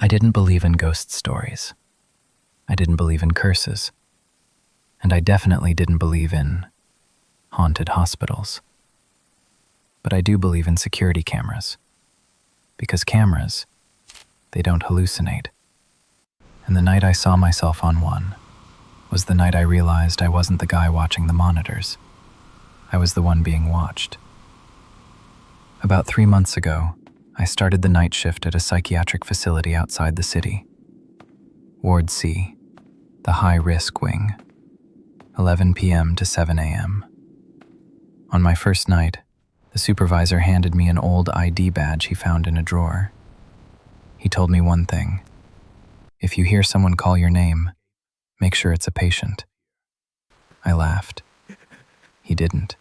I didn't believe in ghost stories. I didn't believe in curses. And I definitely didn't believe in haunted hospitals. But I do believe in security cameras. Because cameras, they don't hallucinate. And the night I saw myself on one was the night I realized I wasn't the guy watching the monitors. I was the one being watched. About 3 months ago, I started the night shift at a psychiatric facility outside the city. Ward C, the high-risk wing, 11 p.m. to 7 a.m. On my first night, the supervisor handed me an old ID badge he found in a drawer. He told me one thing. If you hear someone call your name, make sure it's a patient. I laughed. He didn't.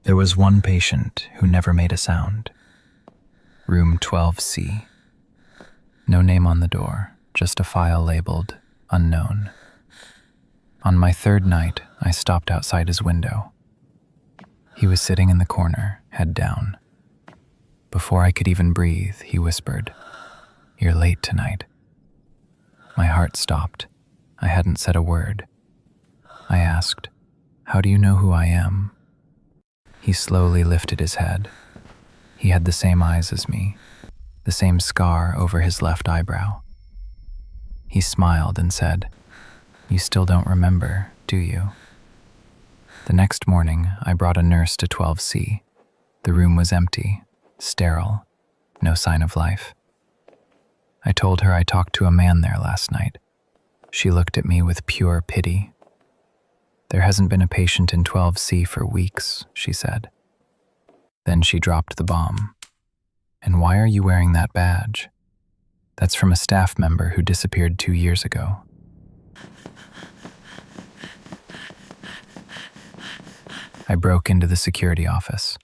There was one patient who never made a sound. Room 12C. No name on the door, just a file labeled unknown. On my third night, I stopped outside his window. He was sitting in the corner, head down. Before I could even breathe, he whispered, "You're late tonight." My heart stopped. I hadn't said a word. I asked, "How do you know who I am?" He slowly lifted his head. He had the same eyes as me, the same scar over his left eyebrow. He smiled and said, "You still don't remember, do you?" The next morning, I brought a nurse to 12C. The room was empty, sterile, no sign of life. I told her I talked to a man there last night. She looked at me with pure pity. "There hasn't been a patient in 12C for weeks," she said. Then she dropped the bomb. "And why are you wearing that badge?" "That's from a staff member who disappeared 2 years ago." I broke into the security office.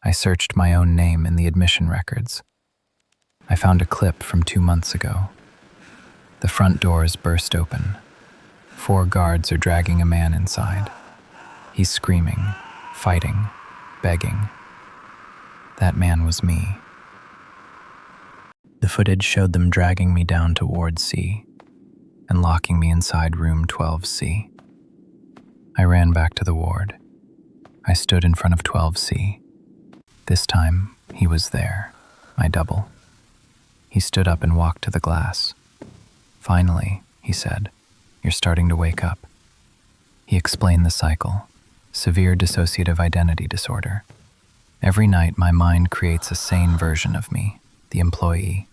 I searched my own name in the admission records. I found a clip from 2 months ago. The front doors burst open. 4 guards are dragging a man inside. He's screaming, fighting, begging. That man was me. The footage showed them dragging me down to Ward C and locking me inside room 12C. I ran back to the ward. I stood in front of 12C. This time, he was there, my double. He stood up and walked to the glass. "Finally," he said, "you're starting to wake up." He explained the cycle, severe dissociative identity disorder. Every night, my mind creates a sane version of me, the employee.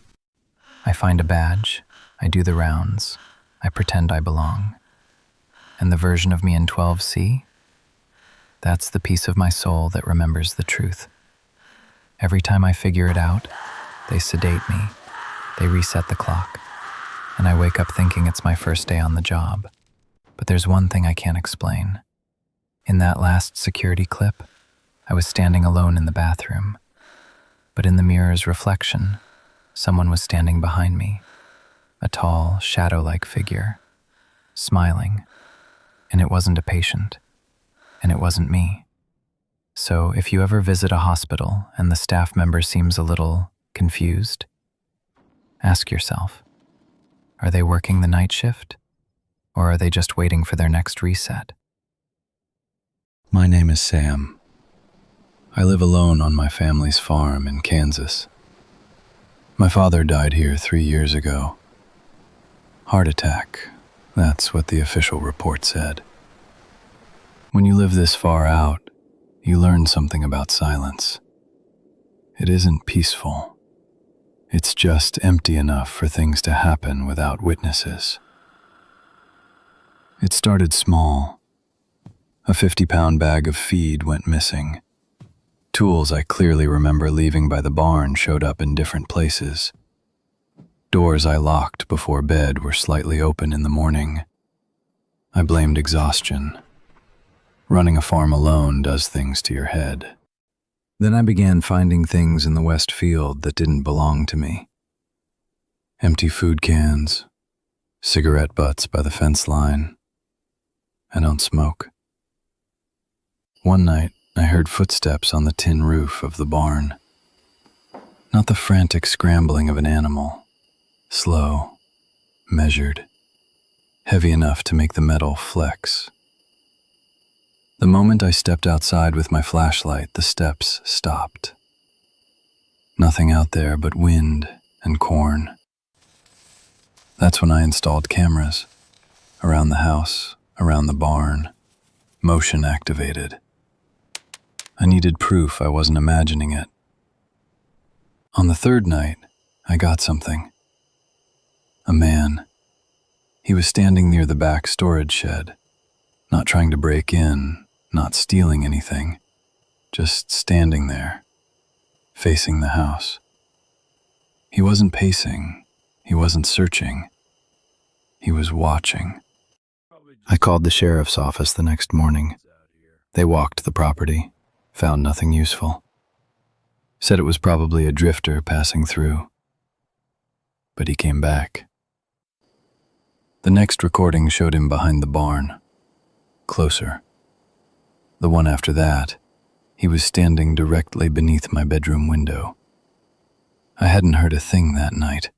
I find a badge, I do the rounds, I pretend I belong. And the version of me in 12C? That's the piece of my soul that remembers the truth. Every time I figure it out, they sedate me, they reset the clock, and I wake up thinking it's my first day on the job. But there's one thing I can't explain. In that last security clip, I was standing alone in the bathroom. But in the mirror's reflection, someone was standing behind me, a tall, shadow-like figure, smiling. And it wasn't a patient, and it wasn't me. So if you ever visit a hospital and the staff member seems a little confused, ask yourself, are they working the night shift? Or are they just waiting for their next reset? My name is Sam. I live alone on my family's farm in Kansas. My father died here 3 years ago. Heart attack, that's what the official report said. When you live this far out, you learn something about silence. It isn't peaceful. It's just empty enough for things to happen without witnesses. It started small. A 50-pound bag of feed went missing. Tools I clearly remember leaving by the barn showed up in different places. Doors I locked before bed were slightly open in the morning. I blamed exhaustion. Running a farm alone does things to your head. Then I began finding things in the west field that didn't belong to me. Empty food cans, cigarette butts by the fence line. I don't smoke. One night, I heard footsteps on the tin roof of the barn. Not the frantic scrambling of an animal. Slow, measured, heavy enough to make the metal flex. The moment I stepped outside with my flashlight, the steps stopped. Nothing out there but wind and corn. That's when I installed cameras. Around the house, around the barn, motion activated. I needed proof I wasn't imagining it. On the third night, I got something. A man. He was standing near the back storage shed, not trying to break in, not stealing anything, just standing there, facing the house. He wasn't pacing, he wasn't searching, he was watching. I called the sheriff's office the next morning. They walked the property, found nothing useful. Said it was probably a drifter passing through. But he came back. The next recording showed him behind the barn. Closer. The one after that, he was standing directly beneath my bedroom window. I hadn't heard a thing that night.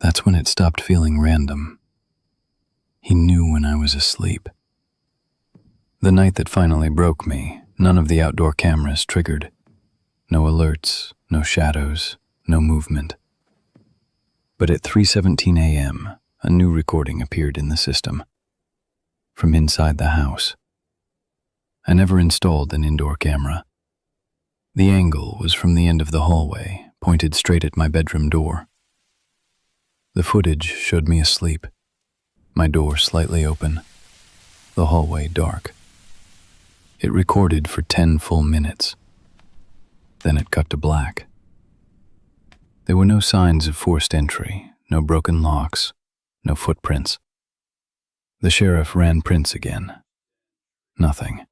That's when it stopped feeling random. He knew when I was asleep. The night that finally broke me, none of the outdoor cameras triggered. No alerts, no shadows, no movement. But at 3:17 a.m., a new recording appeared in the system. From inside the house. I never installed an indoor camera. The angle was from the end of the hallway, pointed straight at my bedroom door. The footage showed me asleep, my door slightly open, the hallway dark. It recorded for 10 full minutes. Then it cut to black. There were no signs of forced entry, no broken locks, no footprints. The sheriff ran prints again. Nothing.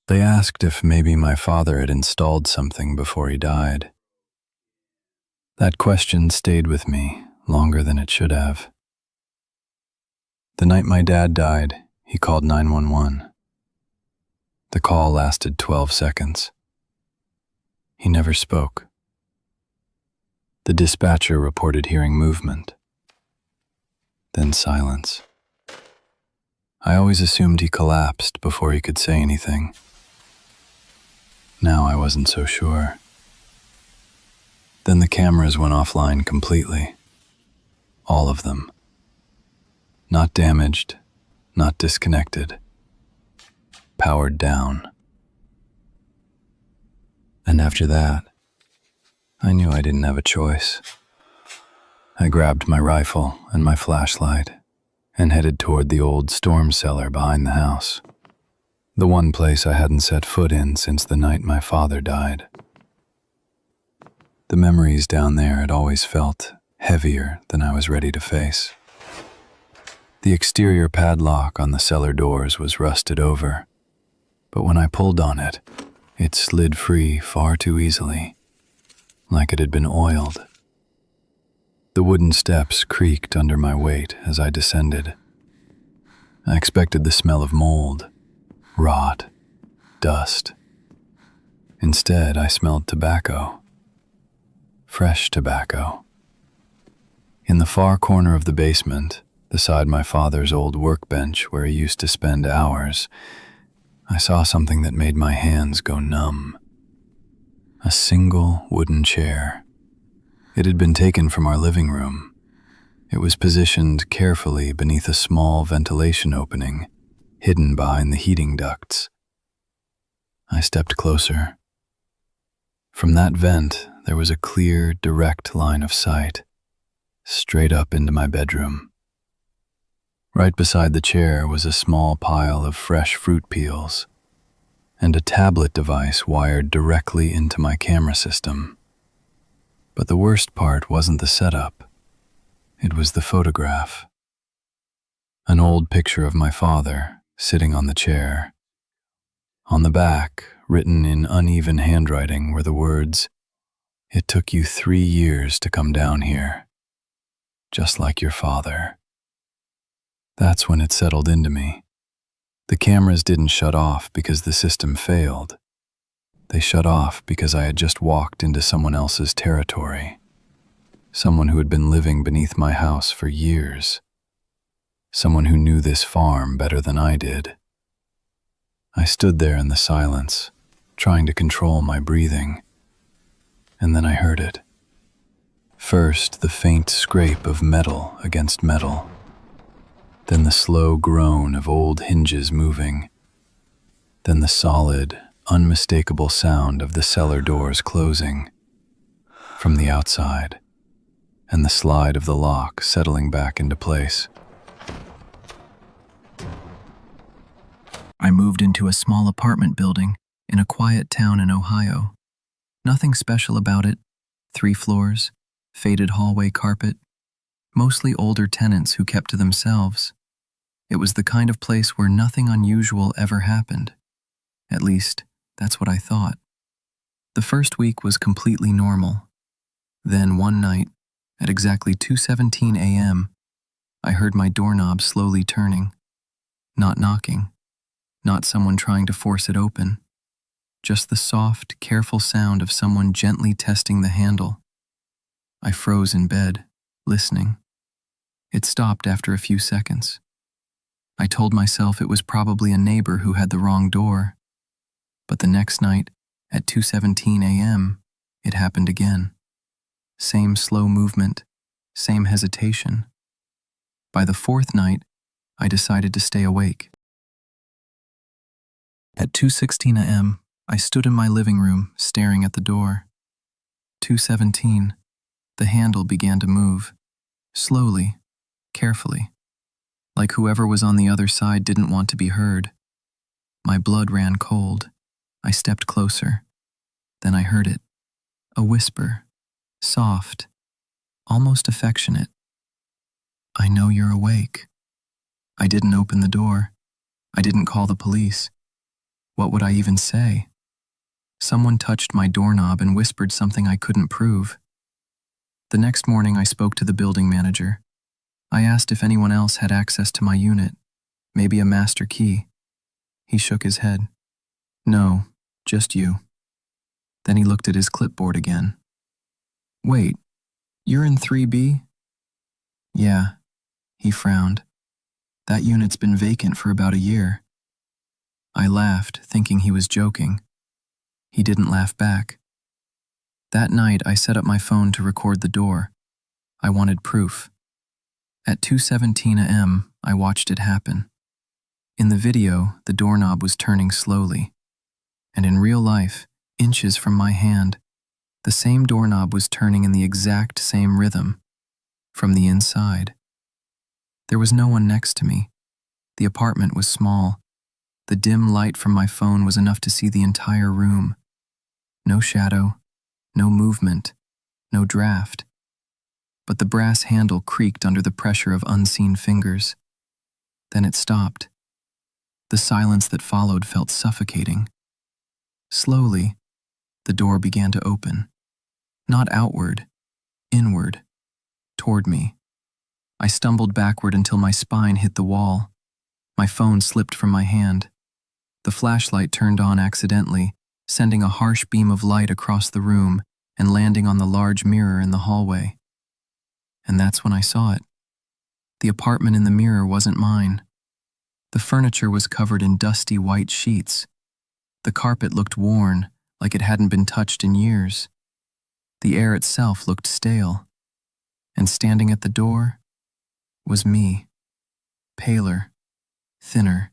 They asked if maybe my father had installed something before he died. That question stayed with me longer than it should have. The night my dad died, he called 911. The call lasted 12 seconds. He never spoke. The dispatcher reported hearing movement. Then silence. I always assumed he collapsed before he could say anything. Now I wasn't so sure. Then the cameras went offline completely. All of them. Not damaged, not disconnected. Powered down. And after that, I knew I didn't have a choice. I grabbed my rifle and my flashlight and headed toward the old storm cellar behind the house, the one place I hadn't set foot in since the night my father died. The memories down there had always felt heavier than I was ready to face. The exterior padlock on the cellar doors was rusted over, but when I pulled on it, it slid free far too easily, like it had been oiled. The wooden steps creaked under my weight as I descended. I expected the smell of mold, rot, dust. Instead, I smelled tobacco. Fresh tobacco. In the far corner of the basement, beside my father's old workbench where he used to spend hours, I saw something that made my hands go numb. A single wooden chair. It had been taken from our living room. It was positioned carefully beneath a small ventilation opening, hidden behind the heating ducts. I stepped closer. From that vent, there was a clear, direct line of sight, straight up into my bedroom. Right beside the chair was a small pile of fresh fruit peels and a tablet device wired directly into my camera system. But the worst part wasn't the setup. It was the photograph. An old picture of my father sitting on the chair. On the back, written in uneven handwriting, were the words, "It took you 3 years to come down here, just like your father." That's when it settled into me. The cameras didn't shut off because the system failed. They shut off because I had just walked into someone else's territory. Someone who had been living beneath my house for years. Someone who knew this farm better than I did. I stood there in the silence, trying to control my breathing. And then I heard it. First, the faint scrape of metal against metal. Then the slow groan of old hinges moving. Then the solid, unmistakable sound of the cellar doors closing from the outside, and the slide of the lock settling back into place. I moved into a small apartment building in a quiet town in Ohio. Nothing special about it. 3 floors, faded hallway carpet, mostly older tenants who kept to themselves. It was the kind of place where nothing unusual ever happened. At least, that's what I thought. The first week was completely normal. Then one night, at exactly 2:17 a.m., I heard my doorknob slowly turning. Not knocking. Not someone trying to force it open. Just the soft, careful sound of someone gently testing the handle. I froze in bed, listening. It stopped after a few seconds. I told myself it was probably a neighbor who had the wrong door. But the next night, at 2:17 a.m., it happened again. Same slow movement, same hesitation. By the 4th night, I decided to stay awake. At 2:16 a.m., I stood in my living room, staring at the door. 2:17, the handle began to move, slowly, carefully, like whoever was on the other side didn't want to be heard. My blood ran cold. I stepped closer. Then I heard it. A whisper, soft, almost affectionate. "I know you're awake." I didn't open the door. I didn't call the police. What would I even say? Someone touched my doorknob and whispered something I couldn't prove. The next morning I spoke to the building manager. I asked if anyone else had access to my unit, maybe a master key. He shook his head. "No, just you." Then he looked at his clipboard again. "Wait, you're in 3B?" "Yeah," he frowned. "That unit's been vacant for about a year." I laughed, thinking he was joking. He didn't laugh back. That night, I set up my phone to record the door. I wanted proof. At 2:17 a.m., I watched it happen. In the video, the doorknob was turning slowly. And in real life, inches from my hand, the same doorknob was turning in the exact same rhythm, from the inside. There was no one next to me. The apartment was small. The dim light from my phone was enough to see the entire room. No shadow, no movement, no draft. But the brass handle creaked under the pressure of unseen fingers. Then it stopped. The silence that followed felt suffocating. Slowly, the door began to open. Not outward, inward, toward me. I stumbled backward until my spine hit the wall. My phone slipped from my hand. The flashlight turned on accidentally, sending a harsh beam of light across the room and landing on the large mirror in the hallway. And that's when I saw it. The apartment in the mirror wasn't mine. The furniture was covered in dusty white sheets. The carpet looked worn, like it hadn't been touched in years. The air itself looked stale. And standing at the door was me, paler, thinner,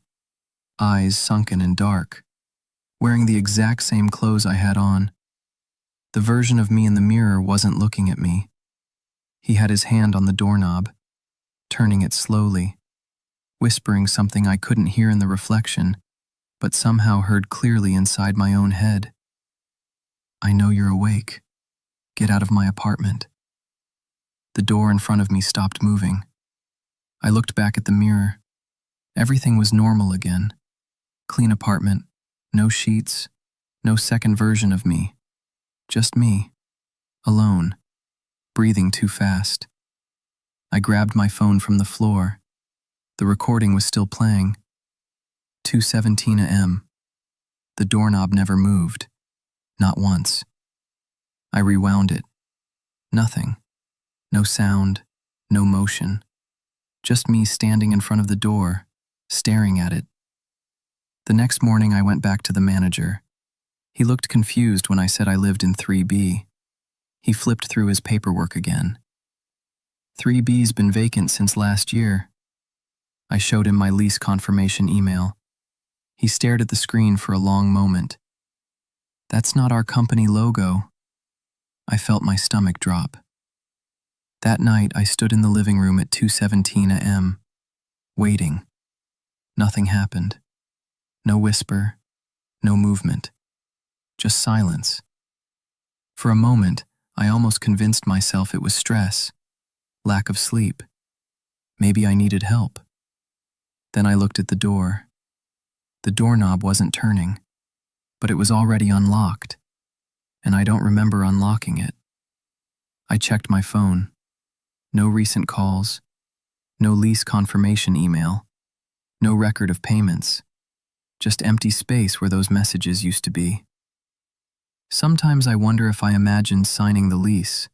eyes sunken and dark, wearing the exact same clothes I had on. The version of me in the mirror wasn't looking at me. He had his hand on the doorknob, turning it slowly, whispering something I couldn't hear in the reflection, but somehow heard clearly inside my own head. "I know you're awake. Get out of my apartment." The door in front of me stopped moving. I looked back at the mirror. Everything was normal again. Clean apartment, no sheets, no second version of me. Just me, alone, breathing too fast. I grabbed my phone from the floor. The recording was still playing. 2:17 a.m. The doorknob never moved. Not once. I rewound it. Nothing. No sound, no motion. Just me standing in front of the door, staring at it. The next morning I went back to the manager. He looked confused when I said I lived in 3B. He flipped through his paperwork again. 3B's been vacant since last year. I showed him my lease confirmation email. He stared at the screen for a long moment. That's not our company logo. I felt my stomach drop. That night, I stood in the living room at 2:17 a.m., waiting. Nothing happened. No whisper, no movement. Just silence. For a moment, I almost convinced myself it was stress, lack of sleep. Maybe I needed help. Then I looked at the door. The doorknob wasn't turning, but it was already unlocked, and I don't remember unlocking it. I checked my phone. No recent calls, no lease confirmation email, no record of payments, just empty space where those messages used to be. Sometimes I wonder if I imagined signing the lease.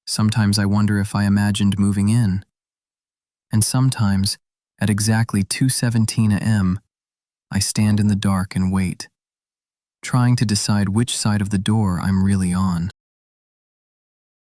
Sometimes I wonder if I imagined moving in. And sometimes, at exactly 2:17 a.m., I stand in the dark and wait, trying to decide which side of the door I'm really on.